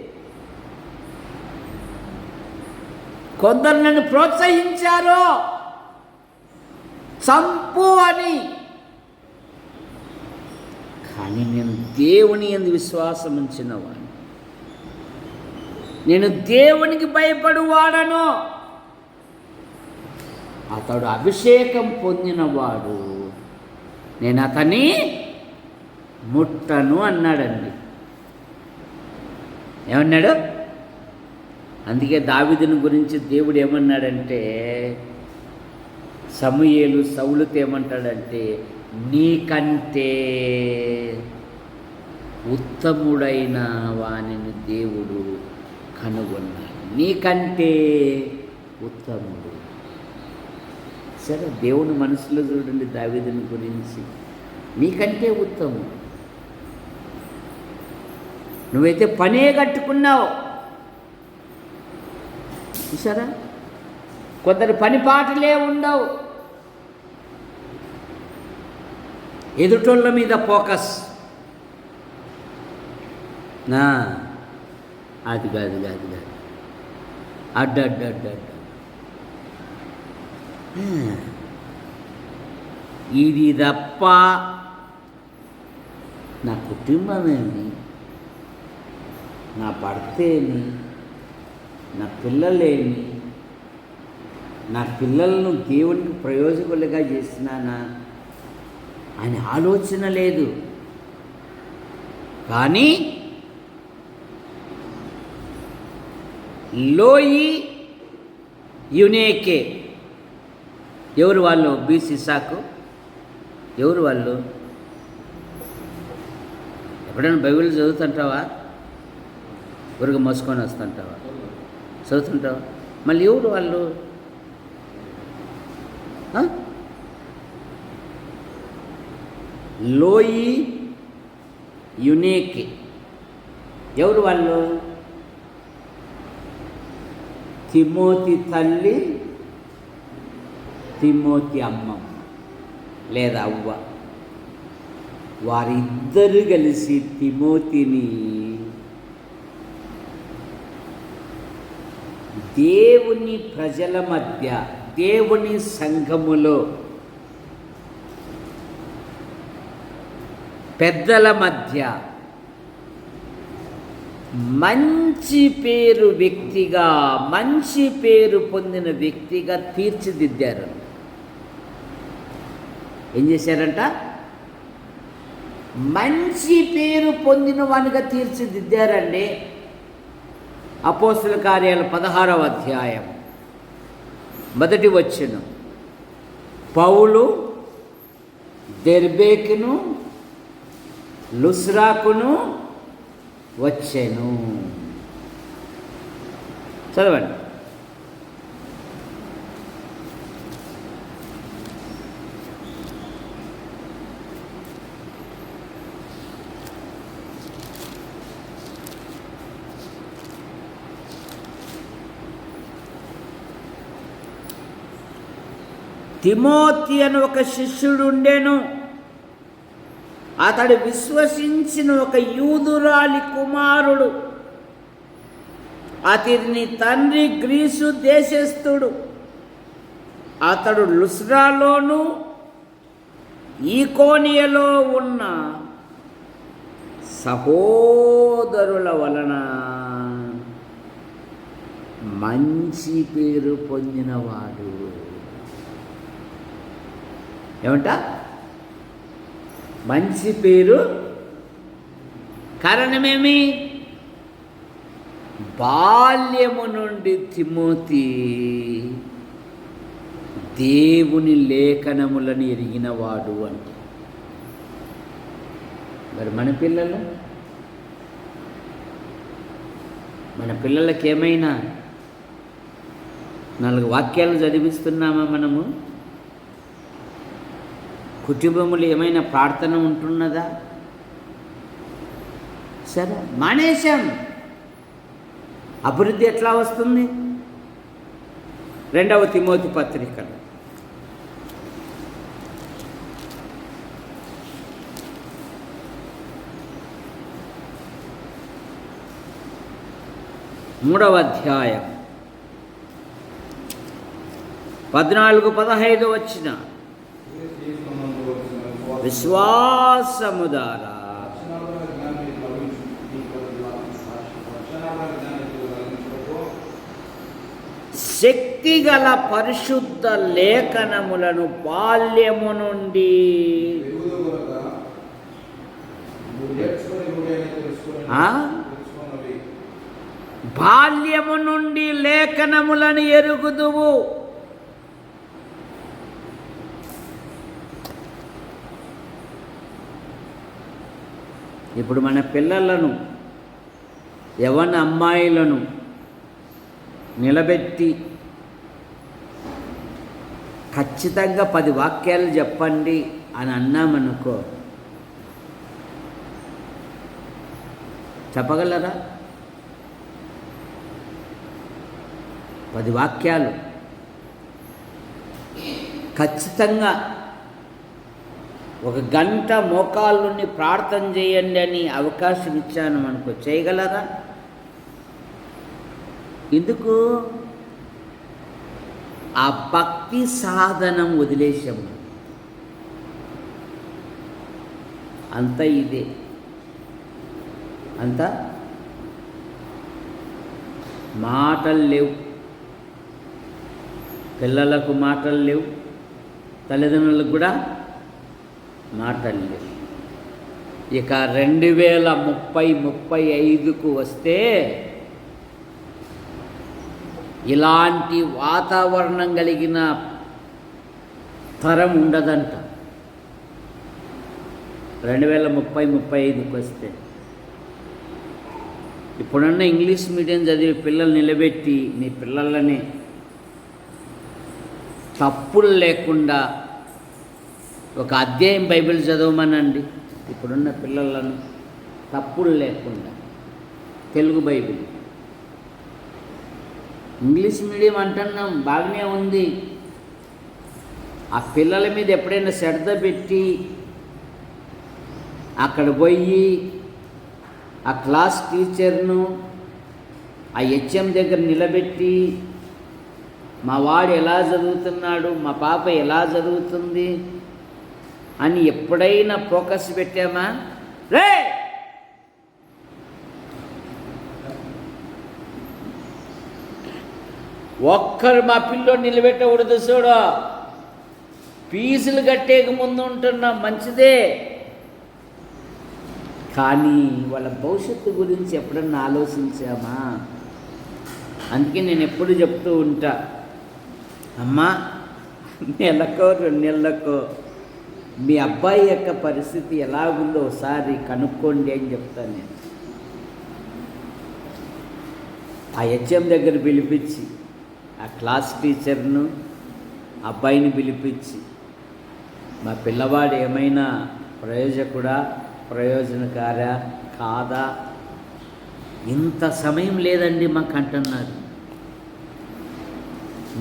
కొందరు నన్ను ప్రోత్సహించారు చంపు అని, కానీ నేను దేవుని యందు విశ్వాసం ఉంచినవాడిని, నేను దేవునికి భయపడువాడను. అతడు అభిషేకం పొందినవాడు, నేను అతన్ని ముట్టను అన్నాడండి. ఏమన్నాడు? అందుకే దావీదుని గురించి దేవుడు ఏమన్నాడంటే, సమూయేలు సౌలుతో ఏమంటాడంటే, నీకంటే ఉత్తముడైన వానిని దేవుడు కనుగొన్నాడు. నీకంటే ఉత్తముడు. సరే, దేవుని మనసులో చూడండి దావీదుని గురించి, నీకంటే ఉత్తముడు. నువ్వైతే పనే కట్టుకున్నావు. చూసారా, కొందరు పని పాటలే ఉండవు, ఎదుటోళ్ళ మీద ఫోకస్. అది కాదు అడ్డ ఇది తప్ప నా కుటుంబమేమి, నా భర్తేమి, నా పిల్లలేమి, నా పిల్లలను దేవునికి ప్రయోజకులుగా చేసినానా అని ఆలోచన లేదు. కానీ లోయి యునేకే ఎవరు వాళ్ళు? బీసిసాకు ఎవరు వాళ్ళు? ఎప్పుడైనా బైబిల్ చదువుతుంటావా? ఊరికి మోసుకొని వస్తుంటావా? చదువుతుంటావా? మళ్ళీ ఎవరు వాళ్ళు? లోయి యునేకి ఎవరు వాళ్ళు? తిమోతి తల్లి, తిమోతి అమ్మమ్మ లేదా అవ్వ, వారిద్దరు కలిసి తిమోతిని దేవుని ప్రజల మధ్య, దేవుని సంఘములో పెద్దల మధ్య మంచి పేరు వ్యక్తిగా, మంచి పేరు పొందిన వ్యక్తిగా తీర్చిదిద్దారు. ఏం చేశారంట? మంచి పేరు పొందిన వానిగా తీర్చిదిద్దారండి. అపోస్తల కార్యాలు 16వ అధ్యాయం 1వ వచనం, పౌలు దెర్బేకును లుస్రాకును వచ్చెను. చదవండి. తిమోతి అని ఒక శిష్యుడు ఉండెను. అతడు విశ్వసించిన ఒక యూదురాలి కుమారుడు. అతని తండ్రి గ్రీసు దేశస్థుడు. అతడు లుస్రాలోను ఈకోనియలో ఉన్న సహోదరుల వలన మంచి పేరు పొందినవాడు. ఏమంట? మంచి పేరు. కారణమేమి? బాల్యము నుండి తిమోతి దేవుని లేఖనములను ఎరిగినవాడు అంట. మరి మన పిల్లలు మన పిల్లలకి ఏమైనా 4 వాక్యాలు చదివిస్తున్నామా మనము? కుటుంబములు ఏమైనా ప్రార్థన ఉంటున్నదా? సరే, మానేశాం. అభివృద్ధి ఎట్లా వస్తుంది? 2వ తిమోతి పత్రికలో 3వ అధ్యాయం 14-15 వచ్చిన విశ్వాసము ద్వారా శక్తిగల పరిశుద్ధ లేఖనములను బాల్యము నుండి లేఖనములను ఎరుగుదువు. ఇప్పుడు మన పిల్లలను, యవ్వన అమ్మాయిలను నిలబెట్టి ఖచ్చితంగా 10 వాక్యాలు చెప్పండి అని అన్నామనుకో, చెప్పగలరా? 10 వాక్యాలు ఖచ్చితంగా 1 గంట మోకాళ్ళుని ప్రార్థన చేయండి అని అవకాశం ఇచ్చాను అనుకో, చేయగలరా? ఎందుకు? ఆ భక్తి సాధనం వదిలేసాము. అంత ఇదే, అంత మాటలు లేవు, పిల్లలకు మాటలు లేవు, తల్లిదండ్రులకు కూడా మాటలు లేవు. ఇక 2030-35కు వస్తే ఇలాంటి వాతావరణం కలిగిన తరం ఉండదంట. 2030-35కు వస్తే ఇప్పుడున్న ఇంగ్లీష్ మీడియం చదివి పిల్లలు నిలబెట్టి మీ పిల్లలని తప్పులు లేకుండా 1 అధ్యాయం బైబిల్ చదవమనండి. ఇప్పుడున్న పిల్లలను తప్పులు లేకుండా తెలుగు బైబిల్. ఇంగ్లీష్ మీడియం అంటున్నాం, బాగానే ఉంది. ఆ పిల్లల మీద ఎప్పుడైనా శ్రద్ధ పెట్టి అక్కడ పోయి ఆ క్లాస్ టీచర్ను ఆ హెచ్ఎం దగ్గర నిలబెట్టి మా వాడు ఎలా చదువుతున్నాడు, మా పాప ఎలా చదువుతుంది అని ఎప్పుడైనా ఫోకస్ పెట్టామా? రే ఒక్కరు మా పిల్లోడు నిలబెట్టకూడదు. చూడు, ఫీజులు కట్టేక ముందు ఉంటున్నాం, మంచిదే, కానీ వాళ్ళ భవిష్యత్తు గురించి ఎప్పుడన్నా ఆలోచించామా? అందుకే నేను ఎప్పుడు చెప్తూ ఉంటా, అమ్మా నెలకో 2 నెలలకో మీ అబ్బాయి యొక్క పరిస్థితి ఎలాగుందో ఒకసారి కనుక్కోండి అని చెప్తాను నేను. ఆ హెచ్ఎం దగ్గర పిలిపించి ఆ క్లాస్ టీచర్ను అబ్బాయిని పిలిపించి మా పిల్లవాడు ఏమైనా ప్రయోజనకారా కాదా, ఇంత సమయం లేదండి మాకు అంటున్నారు.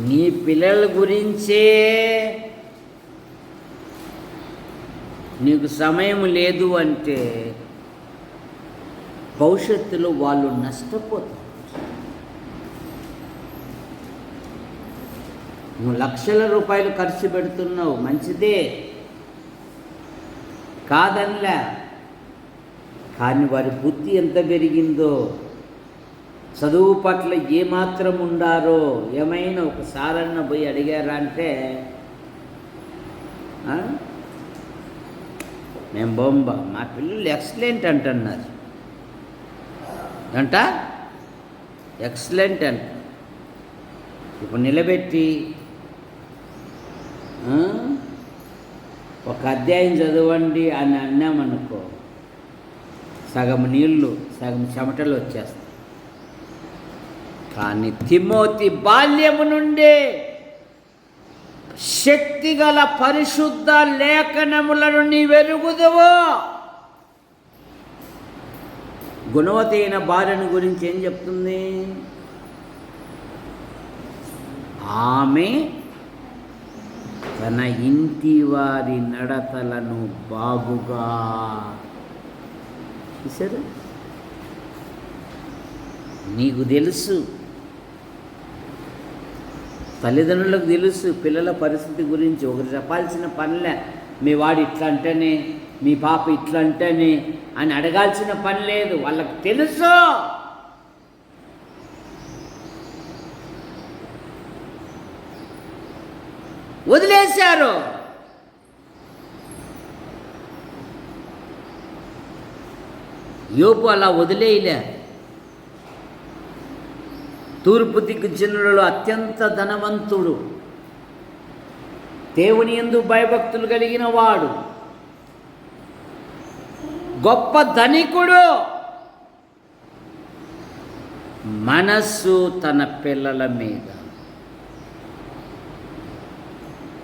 నీ పిల్లల గురించే నీకు సమయం లేదు అంటే భవిష్యత్తులో వాళ్ళు నష్టపోతారు. నువ్వు లక్షల రూపాయలు ఖర్చు పెడుతున్నావు, మంచిదే, కాదనిలే, కానీ వారి బుద్ధి ఎంత పెరిగిందో, చదువు పట్ల ఏమాత్రం ఉండారో, ఏమైనా ఒకసారన్న పోయి అడిగారా అంటే మేము బొంబ, మా పిల్లలు ఎక్సలెంట్ అంటున్నారు అంట, ఎక్సలెంట్ అంట. ఇప్పుడు నిలబెట్టి 1 అధ్యాయం చదవండి అని అన్నామనుకో, సగం నీళ్ళు సగం చెమటలు వచ్చేస్తాయి. కానీ తిమోతి బాల్యము నుండే శక్తిగల పరిశుద్ధ లేఖనములను నీవెరుగుదువు. గుణవతి అయిన భార్యను గురించి ఏం చెప్తుంది? ఆమె తన ఇంటి వారి నడతలను బాగుగా చూసారు. నీకు తెలుసు, తల్లిదండ్రులకు తెలుసు పిల్లల పరిస్థితి గురించి. ఒకరు చెప్పాల్సిన పనిలే, మీ వాడు ఇట్లా అంటేనే, మీ పాప ఇట్లా అంటేనే అని అడగాల్సిన పని లేదు. వాళ్ళకి తెలుసు. వదిలేశారు. యోబు అలా వదిలేయలే. తూర్పు దిక్కు జనులలో అత్యంత ధనవంతుడు, దేవుని యందు భయభక్తులు కలిగిన వాడు, గొప్ప ధనికుడు. మనస్సు తన పిల్లల మీద,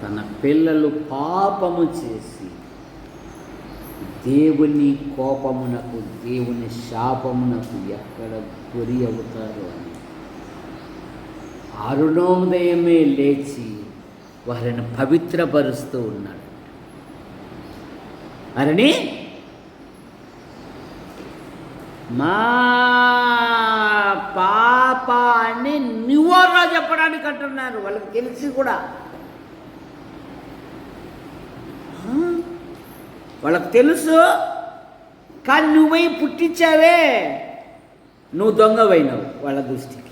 తన పిల్లలు పాపము చేసి దేవుని కోపమునకు, దేవుని శాపమునకు ఎక్కడ గురి అవుతారు అని అరుణోదయమే లేచి వారిని పవిత్రపరుస్తూ ఉన్నాడు. అరని మా పాప అని నువ్వోరా చెప్పడానికి అంటున్నారు. వాళ్ళకి తెలిసి కూడా, వాళ్ళకి తెలుసు. కానీ నువ్వై పుట్టించావే, నువ్వు దొంగవైనావు వాళ్ళ దృష్టికి.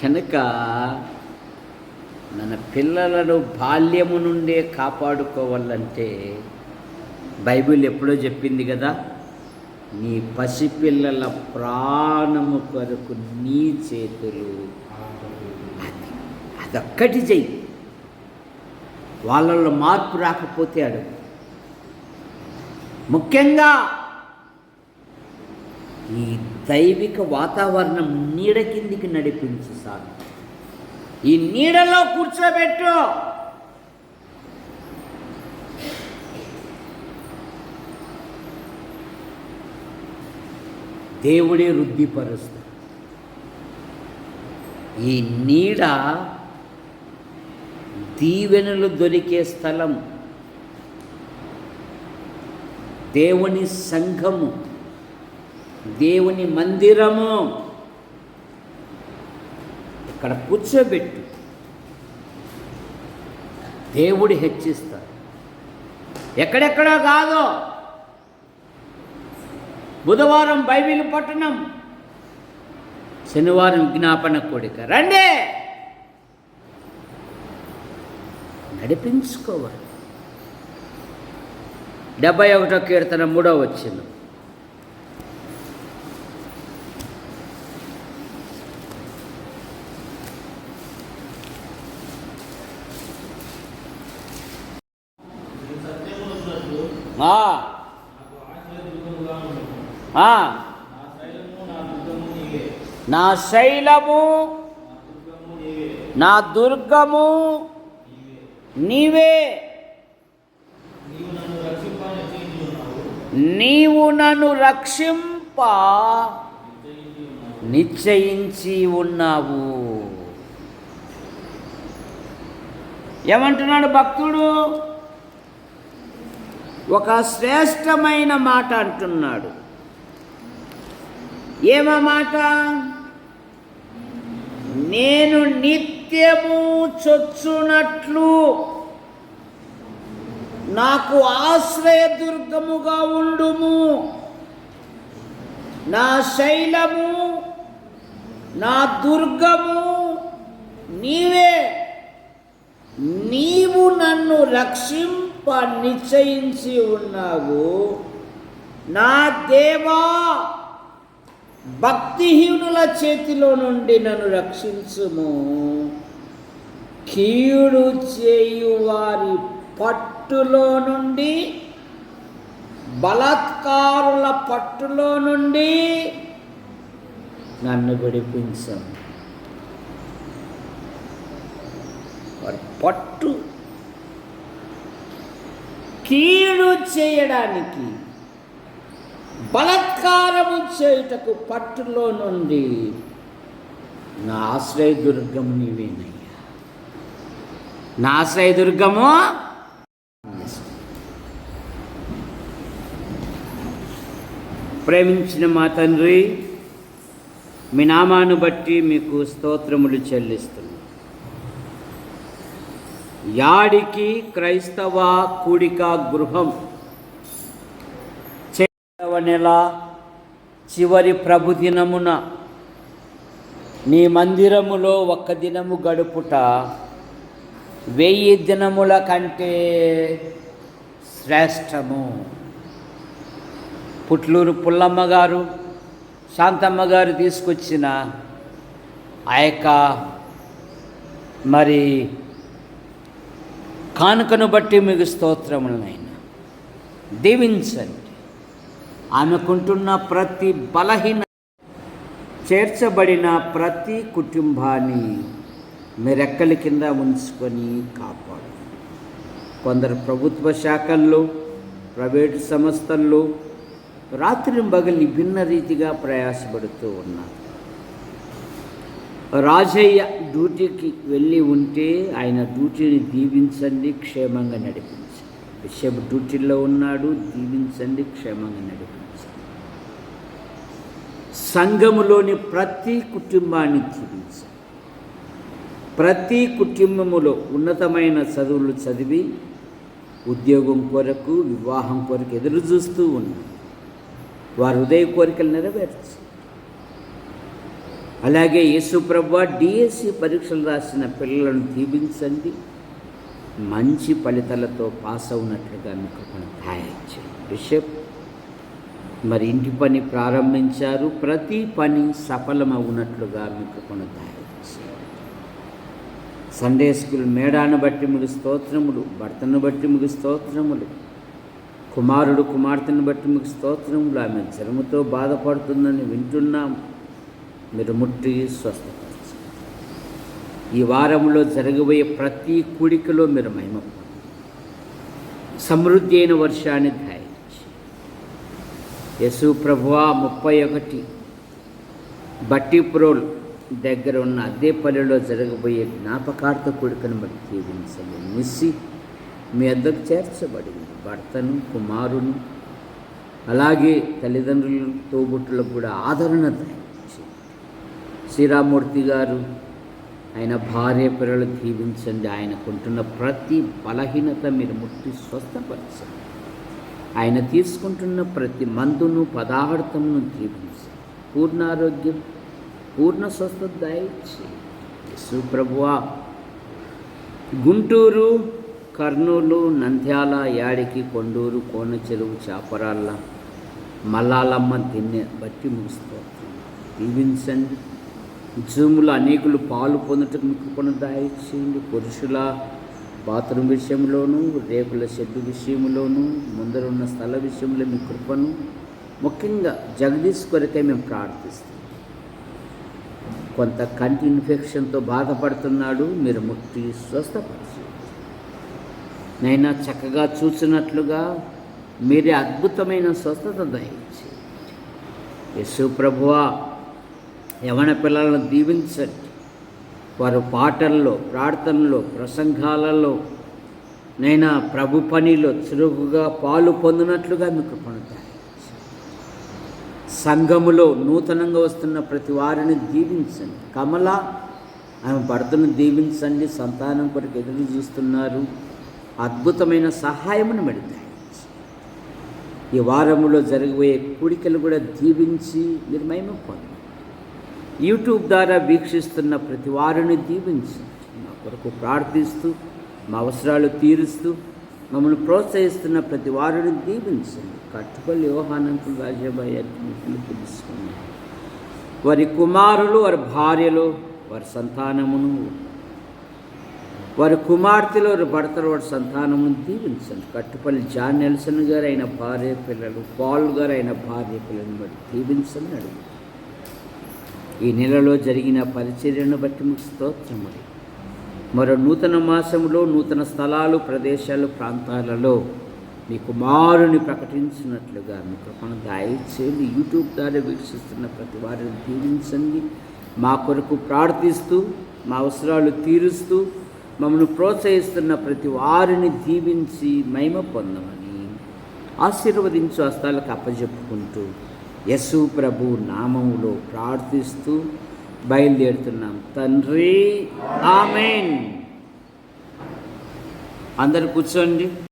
కనుక మన పిల్లలను బాల్యము నుండే కాపాడుకోవాలంటే బైబిల్ ఎప్పుడో చెప్పింది కదా, నీ పసిపిల్లల ప్రాణము కొరకు నీ చేతులు, అదొక్కటి చెయ్యి. వాళ్ళలో మార్పు రాకపోతే అడుగు. ముఖ్యంగా ఈ దైవిక వాతావరణం నీడ కిందికి నడిపించు సార్. ఈ నీడలో కూర్చోబెట్టు. దేవుడే వృద్ధిపరుస్తాడు. ఈ నీడ దీవెనలు దొరికే స్థలం, దేవుని సంఘము, దేవుని మందిరము. ఇక్కడ కూర్చోబెట్టు, దేవుడు హెచ్చిస్తాడు. ఎక్కడెక్కడో కాదు. బుధవారం బైబిల్ పట్టణం, శనివారం విజ్ఞాపన కూడిక. రండి, నడిపించుకోవాలి. 71వ కీర్తన 3వ వచనం. నా శైలము నా దుర్గము నీవే, నీవు నన్ను రక్షింప నిశ్చయించి ఉన్నావు. ఏమంటున్నాడు భక్తుడు? ఒక శ్రేష్టమైన మాట అంటున్నాడు. ఏమా మాట? నేను నిత్యము చొచ్చునట్లు నాకు ఆశ్రయదుర్గముగా ఉండుము. నా శైలము నా దుర్గము నీవే, నీవు నన్ను రక్షింప నిశ్చయించి ఉన్నావు. నా దేవా, భక్తిహీనుల చేతిలో నుండి నన్ను రక్షించుము. కీడు చేయు వారి పట్టులో నుండి, బలాత్కారుల పట్టులో నుండి నన్ను విడిపించము. వారి పట్టు కీడు చేయడానికి, బలాత్కారము చేయుటకు పట్టులో నుండి నా ఆశ్రయదుర్గము నీవేనయ్యా. నా ఆశ్రయదుర్గము. ప్రేమించిన మా తండ్రి, మీ నామాను బట్టి మీకు స్తోత్రములు చెల్లిస్తున్నాను. యాడికి క్రైస్తవ కూడిక గృహం నెల చివరి ప్రభుదినమున నీ మందిరములో ఒక్క దినము గడుపుట 1000 దినముల కంటే శ్రేష్టము. పుట్లూరు పుల్లమ్మ గారు, శాంతమ్మ గారు తీసుకొచ్చిన ఆ యొక్క మరి కానుకను బట్టి మీకు స్తోత్రములనైనా దీవించండి. ఆమెకుంటున్న ప్రతి బలహీన చేర్చబడిన ప్రతి కుటుంబాన్ని మీరెక్కలి కింద ఉంచుకొని కాపాడు. కొందరు ప్రభుత్వ శాఖల్లో, ప్రైవేటు సంస్థల్లో రాత్రింబగలి భిన్న రీతిగా ప్రయాసపడుతూ ఉన్నారు. రాజయ్య డ్యూటీకి వెళ్ళి ఉంటే ఆయన డ్యూటీని దీవించండి, క్షేమంగా నడిపించండి. బిషప్ డ్యూటీలో ఉన్నాడు, దీవించండి, క్షేమంగా నడిపించండి. సంఘములోని ప్రతి కుటుంబాన్ని దీవించండి. ప్రతి కుటుంబములో ఉన్నతమైన చదువులు చదివి ఉద్యోగం కొరకు, వివాహం కొరకు ఎదురు చూస్తూ ఉన్నారు. వారి హృదయ కోరికలు నెరవేర్చు. అలాగే యేసుప్రభువా డిఎస్సి పరీక్షలు రాసిన పిల్లలను దీవించండి, మంచి ఫలితాలతో పాస్ అవునట్లుగా మీకు సహాయించండి. బిషప్ మరి ఇంటి పని ప్రారంభించారు, ప్రతి పని సఫలమవునట్లుగా మీకు సహాయించండి. సండే స్కూల్ మేడాను బట్టి మీకు స్తోత్రములు, భర్తను బట్టి మీకు స్తోత్రములు, కుమారుడు కుమార్తెను బట్టి మీకు స్తోత్రములు. ఆమె జ్వరముతో బాధపడుతుందని వింటున్నాం, మీరు ముట్టి స్వస్థపరచండి. ఈ వారంలో జరగబోయే ప్రతి కూడికలో మీరు మహిమ సమృద్ధి అయిన వర్షాన్ని దయచేయండి. యేసు ప్రభువా 31 బట్టిప్రోల్ దగ్గర ఉన్న అద్దేపల్లిలో జరగబోయే జ్ఞాపకార్థ కూడికను బట్టి దీవించండి. మిస్సి మీ వద్దకు చేర్చబడింది, భర్తను కుమారుని అలాగే తల్లిదండ్రులు తోబుట్టులకు కూడా ఆదరణ దయచేయండి. శ్రీరామూర్తి గారు ఆయన భార్య పిల్లలు దీవించండి. ఆయనకుంటున్న ప్రతి బలహీనత మీరు ముట్టి స్వస్థపరచండి. ఆయన తీసుకుంటున్న ప్రతి మందును పదార్థమును దీవించండి. పూర్ణారోగ్యం, పూర్ణ స్వస్థత దయచేయండి. యేసు ప్రభువా గుంటూరు, కర్నూలు, నంద్యాల, యాడికి, కొండూరు, కోన చెరువు, చాపరాళ్ళ, మల్లాలమ్మ దిన్నె బట్టి ముగిస్తోంది దీవించండి. జూములో అనేకులు పాలు పొందుటకు మీకు కొన్ని దయచేయండి. పురుషుల బాత్రూమ్ విషయంలోనూ, రేకుల షెడ్డు విషయంలోనూ, ముందరున్న స్థల విషయంలో మీ కృపను, ముఖ్యంగా జగదీష్ కొరకే మేము ప్రార్థిస్తాం. కొంత కంటి ఇన్ఫెక్షన్తో బాధపడుతున్నాడు, మీరు ముట్టి స్వస్థపరచండి. నైనా చక్కగా చూసినట్లుగా మీరే అద్భుతమైన స్వస్థత దయచేయండి. యేసు ప్రభువా యవన పిల్లలను దీవించండి. వారు పాటల్లో, ప్రార్థనలో, ప్రసంగాలలో నైనా ప్రభు పనిలో చురుకుగా పాలు పొందినట్లుగా మీకు పొందుతాయి. సంఘములో నూతనంగా వస్తున్న ప్రతి వారిని దీవించండి. కమల ఆమె భర్తను దీవించండి, సంతానం కొరకు ఎదురు చూస్తున్నారు, అద్భుతమైన సహాయమును మెడతాయి. ఈ వారములో జరగబోయే కూడికలు కూడా దీవించి మీరు మహిమ పొందండి. యూట్యూబ్ ద్వారా వీక్షిస్తున్న ప్రతి వారిని దీవించండి. మా కొరకు ప్రార్థిస్తూ, మా అవసరాలు తీరుస్తూ మమ్మల్ని ప్రోత్సహిస్తున్న ప్రతి వారిని దీవించండి. కట్టుపల్లి యోహానంకులు రాజాబాయి పిలుచుకున్నారు. వారి కుమారులు, వారి భార్యలు, వారి సంతానమును, వారి కుమార్తెలు, వారి భర్తలు, వారి సంతానమును దీవించండి. కట్టుపల్లి జాన్ నెల్సన్ గారు అయిన భార్య పిల్లలు, పాల్ గారు అయిన భార్య పిల్లలను బట్టి దీవించండి. అడుగు ఈ నెలలో జరిగిన పరిచర్యను బట్టి మీకు స్తోత్రములు. మరో నూతన మాసంలో నూతన స్థలాలు, ప్రదేశాలు, ప్రాంతాలలో మీ కుమారుని ప్రకటించినట్లుగా మీ కృపను దయచేయండి. యూట్యూబ్ ద్వారా వీక్షిస్తున్న ప్రతి వారిని దీవించండి. మా కొరకు ప్రార్థిస్తూ, మా అవసరాలు తీరుస్తూ, మమ్మల్ని ప్రోత్సహిస్తున్న ప్రతి వారిని దీవించి మహిమ పొందమని ఆశీర్వదించు హస్తాలకు అప్పజెప్పుకుంటూ యేసు ప్రభు నామములో ప్రార్థిస్తూ బయలుదేరుతున్నాం తండ్రి. ఆమేన్. అందరూ కూర్చోండి.